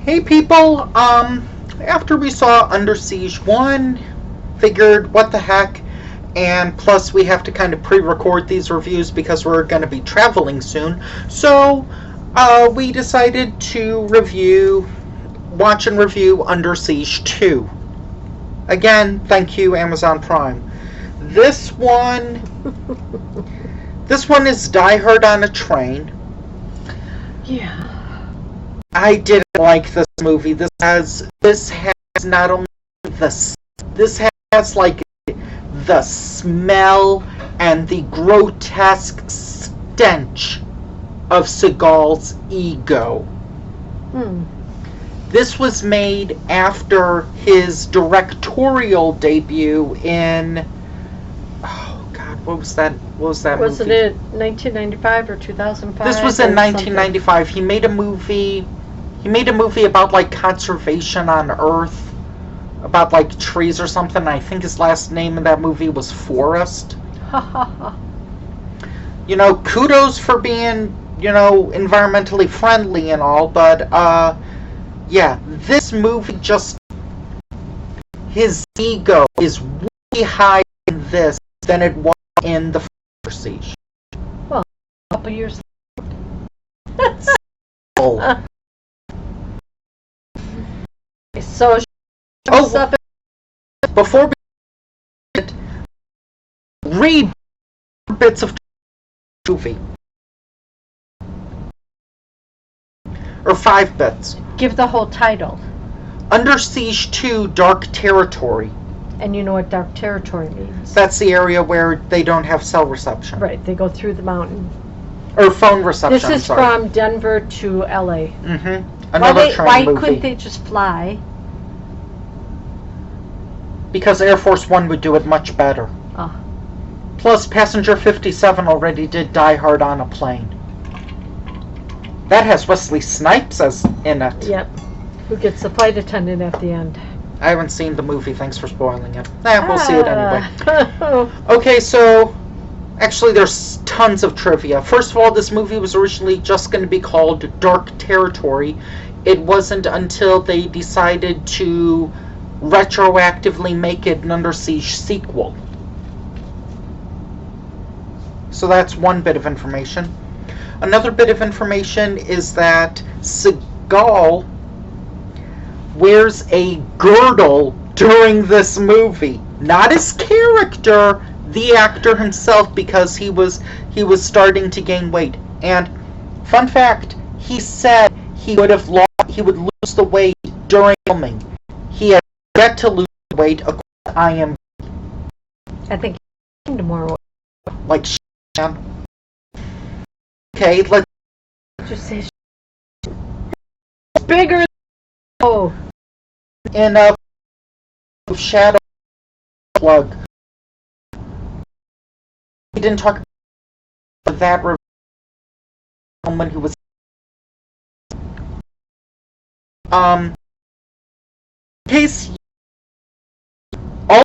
Hey people, after we saw Under Siege 1, figured what the heck, and plus we have to kind of pre-record these reviews because we're going to be traveling soon, so we decided to watch and review Under Siege 2. Again, thank you Amazon Prime. This one is Die Hard on a Train. Yeah. I didn't like this movie. This has not only this has like the smell and the grotesque stench of Seagal's ego. This was made after his directorial debut in what was that movie? Was it 1995 or 2005? This was in 1995. He made a movie about like conservation on Earth, about like trees or something. I think his last name in that movie was Forrest. Kudos for being, environmentally friendly and all, but yeah, this movie just, his ego is way higher in this than it was in the first Siege. Well, a couple years So, before we read bits of movie, or 5 bits. Give the whole title. Under Siege 2, Dark Territory. And you know what Dark Territory means. That's the area where they don't have cell reception. Right, they go through the mountain. Or phone reception, This is from Denver to L.A. Mm-hmm. Another train movie. Why couldn't they just fly? Because Air Force One would do it much better. Oh. Plus, Passenger 57 already did Die Hard on a Plane. That has Wesley Snipes in it. Yep. Who gets the flight attendant at the end. I haven't seen the movie, thanks for spoiling it. We'll see it anyway. Okay, so actually there's tons of trivia. First of all, this movie was originally just going to be called Dark Territory. It wasn't until they decided to retroactively make it an Under Siege sequel. So that's one bit of information. Another bit of information is that Seagal wears a girdle during this movie. Not his character, the actor himself, because he was starting to gain weight. And fun fact, he said he would lose the weight during filming. He had yet to lose weight according to IMDb. I think he gained more weight. Like okay, let's just say bigger. Oh. In a shadow plug. He didn't talk about that when he was in case all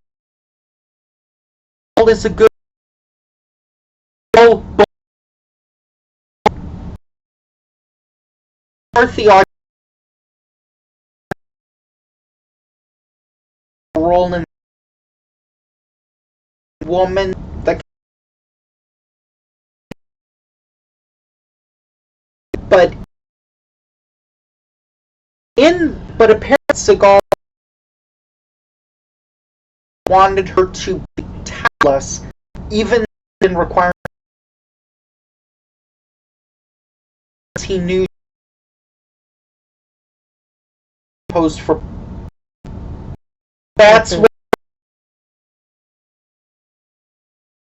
is a good the role in woman that but apparently Seagal wanted her to be topless even in requiring he knew posed for that's what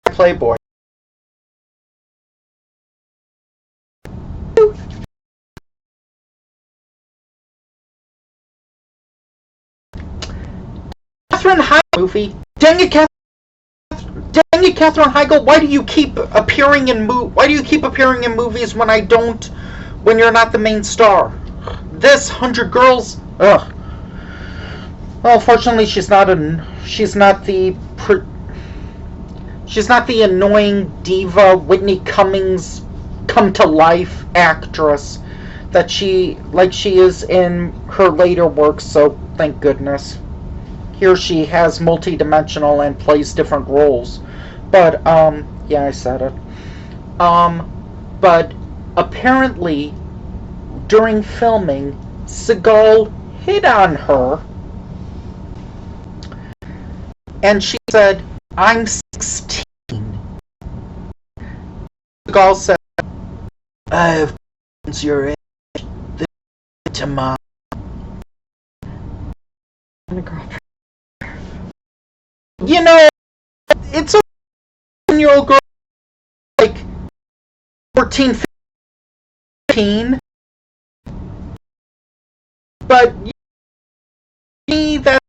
Playboy. Katherine Heigl movie. Dang it, Katherine Heigl. Why do you keep appearing in movies when you're not the main star? This 100 Girls. Ugh. Well, fortunately, she's not the annoying diva Whitney Cummings come to life actress that she is in her later works, so thank goodness. Here she has multi-dimensional and plays different roles. But, yeah, I said it. But apparently, during filming, Seagal hit on her, and she said, "I'm 16. Seagal said, "I have friends your age. They're to mine." You know, it's a 1-year-old girl, like 14, 15. But me, that's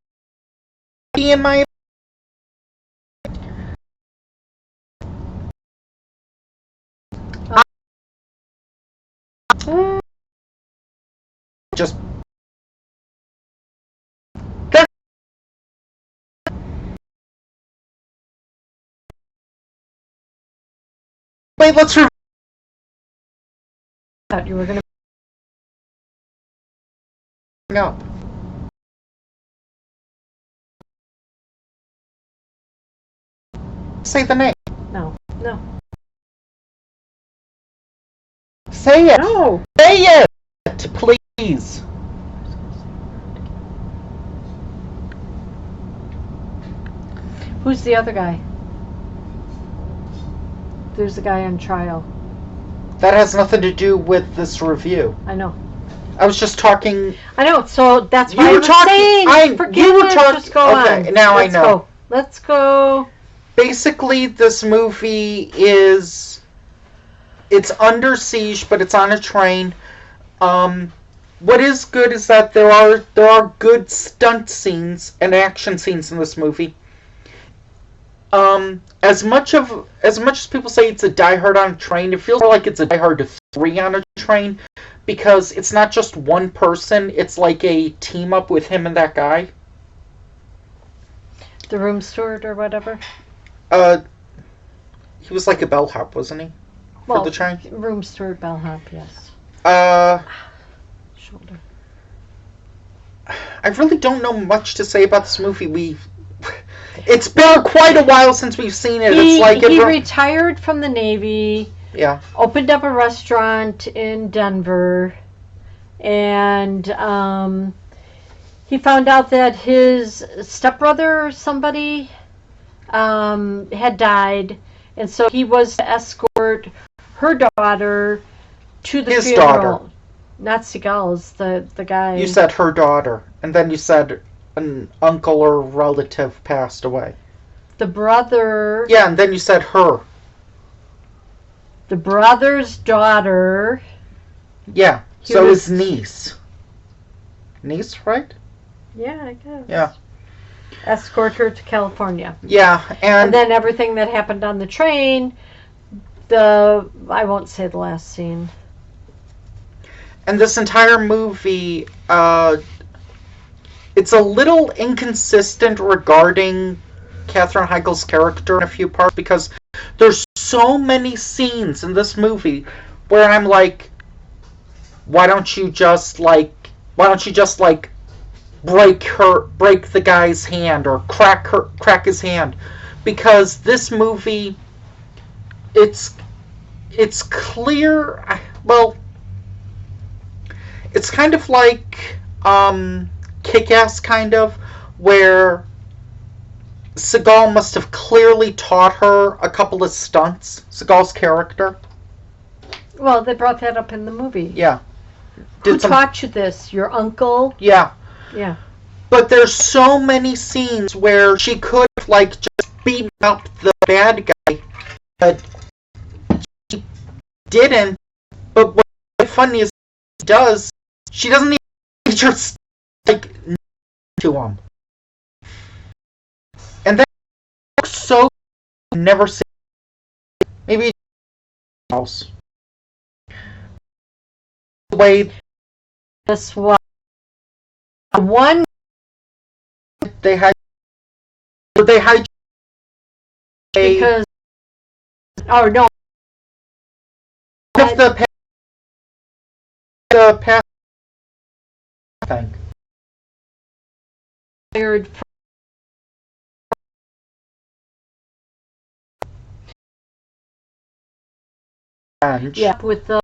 in my just that. Wait, let's review. Thought you were gonna. Up. Say the name. No. Say it. No. Say it, please. Who's the other guy? There's a guy on trial. That has nothing to do with this review. I know. I was just talking. I know. So that's why You I were was talking. saying. Forget You were it. talking. Just go Okay, on. now I know. Let's go. Basically, this movie is. It's under siege, but it's on a train. What is good is that there are good stunt scenes and action scenes in this movie. As much as people say it's a Die Hard on a train, it feels more like it's a Die Hard 3 on a train, because it's not just one person, it's like a team up with him and that guy. The room steward or whatever. He was like a bellhop, wasn't he? For the train? Room steward, bellhop, yes. Shoulder. I really don't know much to say about this movie. It's been quite a while since we've seen it. He retired from the Navy. Yeah. Opened up a restaurant in Denver, and he found out that his stepbrother or somebody had died, and so he was to escort her daughter to the his funeral. Daughter. Not Seagal's, the guy. You said her daughter, and then you said an uncle or relative passed away. The brother. Yeah, and then you said her. The brother's daughter. Yeah, so his niece. Niece, right? Yeah, I guess. Yeah. Escort her to California. Yeah, and then everything that happened on the train, I won't say the last scene. And this entire movie, it's a little inconsistent regarding Katherine Heigl's character in a few parts, because there's so many scenes in this movie where I'm like, why don't you just break the guy's hand or crack his hand? Because this movie, it's clear, well, it's kind of like Kick-Ass, kind of, where Seagal must have clearly taught her a couple of stunts, Seagal's character. Well, they brought that up in the movie. Yeah. Who taught you this? Your uncle? Yeah. Yeah. But there's so many scenes where she could have, just beaten up the bad guy, but she didn't. But what's funny is she does. She doesn't even just, to him. And that looks so never seen. Maybe else. The way this was one they had because no the the past, I think. Fired French. yeah, with the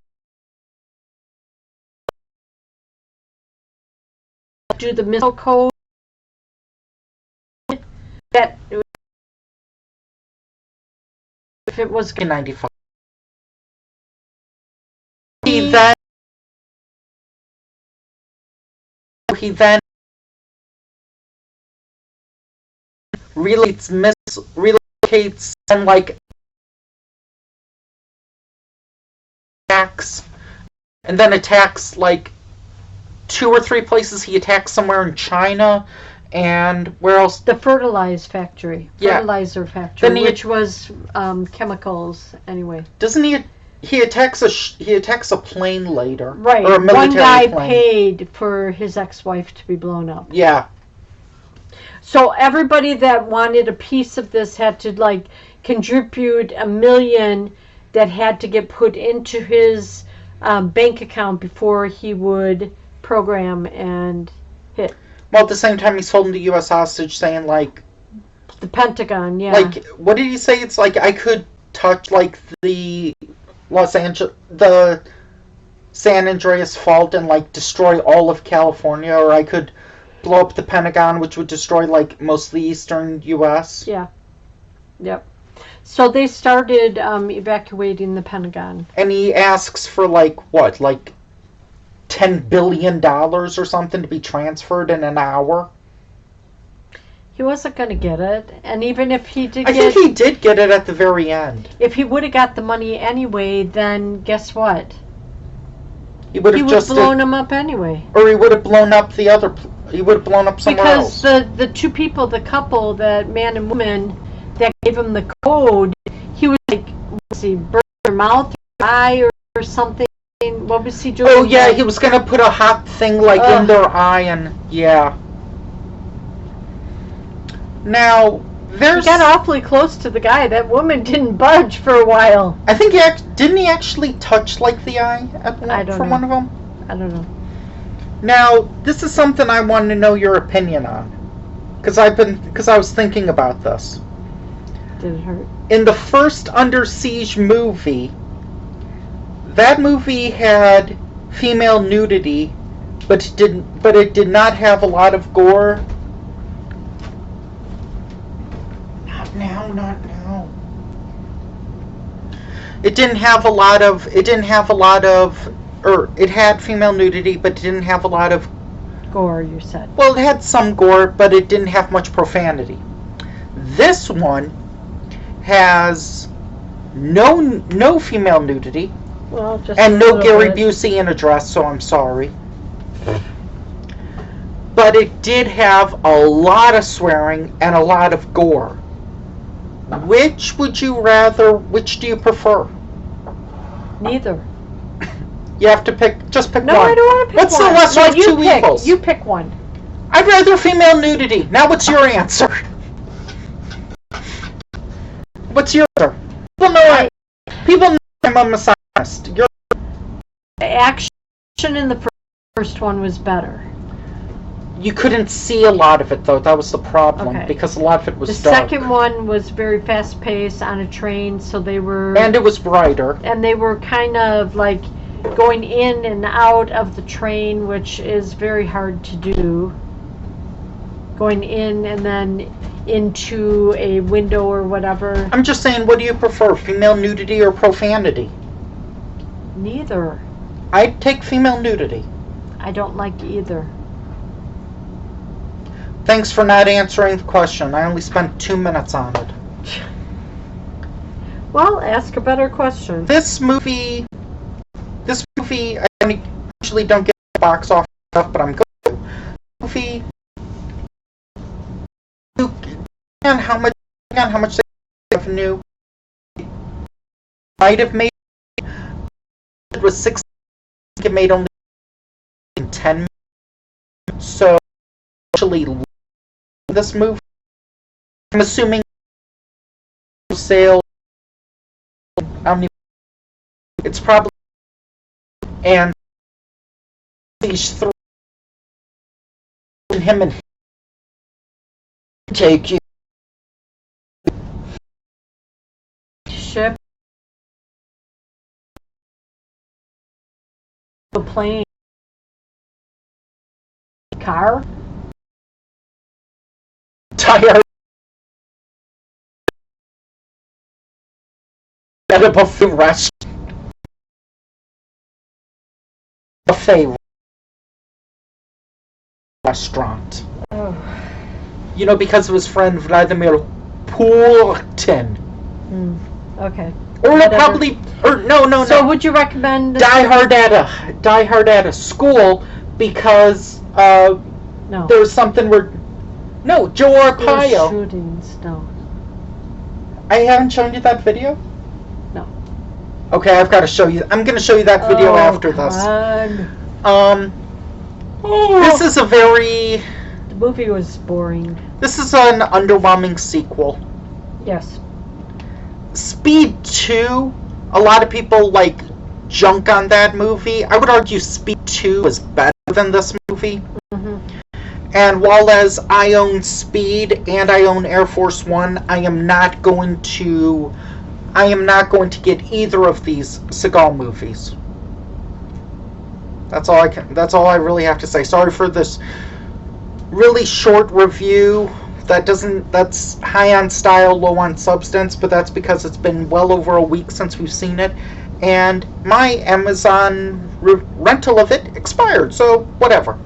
do the missile code that if it was 1995. He then relocates and like attacks, and then attacks like 2 or 3 places. He attacks somewhere in China, and where else? the fertilizer factory, Then which was chemicals anyway. Doesn't he? He attacks a plane later, Right. Or a military One guy plane. paid for his ex-wife to be blown up. Yeah. So everybody that wanted a piece of this had to like contribute $1 million that had to get put into his bank account before he would program and hit. Well, at the same time, he's holding the U.S. hostage, saying like The Pentagon, yeah. Like, what did he say? It's like I could touch like the San Andreas Fault and like destroy all of California, or I could blow up the Pentagon, which would destroy like most of the eastern U.S. Yeah. Yep. So they started evacuating the Pentagon. And he asks for like what, like $10 billion or something to be transferred in an hour. He wasn't going to get it, and even if he did I think he did get it at the very end. if he would have got the money anyway, then guess what? He would have just blown him up anyway. Or he would have blown up the other. He would have blown up somewhere else. Because the two people, the couple, that man and woman that gave him the code, he was like, was he burn their mouth or eye or something? What was he doing? Oh yeah, he was gonna put a hot thing like in their eye, and yeah. Now there's. He got awfully close to the guy. That woman didn't budge for a while. I think didn't he actually touch like the eye at one of them? I don't know. Now this is something I wanted to know your opinion on, because I was thinking about this. Did it hurt? In the first Under Siege movie, that movie had female nudity, but it did not have a lot of gore. Not now. It had female nudity, but it didn't have a lot of Gore, you said. well, it had some gore, but it didn't have much profanity. This one has no female nudity. Well, just And no Gary bit. Busey in a dress, so I'm sorry. But it did have a lot of swearing and a lot of gore. Which do you prefer? Neither. You have to pick one. No, I don't want to pick What's one. the lesser of you two pick. evils? You pick one. I'd rather female nudity. Now what's your answer? What's your answer? People know I'm a misogynist. The action in the first one was better. You couldn't see a lot of it, though. That was the problem, Okay. because a lot of it was The dark. second one was very fast-paced on a train, so they were... And it was brighter. And they were kind of like going in and out of the train, which is very hard to do. Going in and then into a window or whatever. I'm just saying, what do you prefer, female nudity or profanity? Neither. I'd take female nudity. I don't like either. Thanks for not answering the question. I only spent 2 minutes on it. Well, ask a better question. This movie, I usually don't get box office stuff, but I'm going to. Movie, on how much revenue might have made. It was 6. It made only 10 million. So actually, this movie, I'm assuming sales. It's probably, and these three, him and take you Ship. A plane. Car. tire at a buffet restaurant. Oh. You know, because of his friend Vladimir Putin. Okay. Or Whatever. probably, or no. So would you recommend Die Hard at a school because No. there was something where Joe There were Arpaio. shootings. No. I haven't shown you that video? No. Okay, I've got to show you. I'm going to show you that video after this. God. This is a very. The movie was boring. This is an underwhelming sequel. Yes. Speed 2, a lot of people like junk on that movie. I would argue Speed 2 is better than this movie. And while as I own Speed and I own Air Force One, I am not going to get either of these Seagal movies. That's all I really have to say. Sorry for this really short review. That's high on style, low on substance, but that's because it's been well over a week since we've seen it, and my Amazon rental of it expired, so whatever.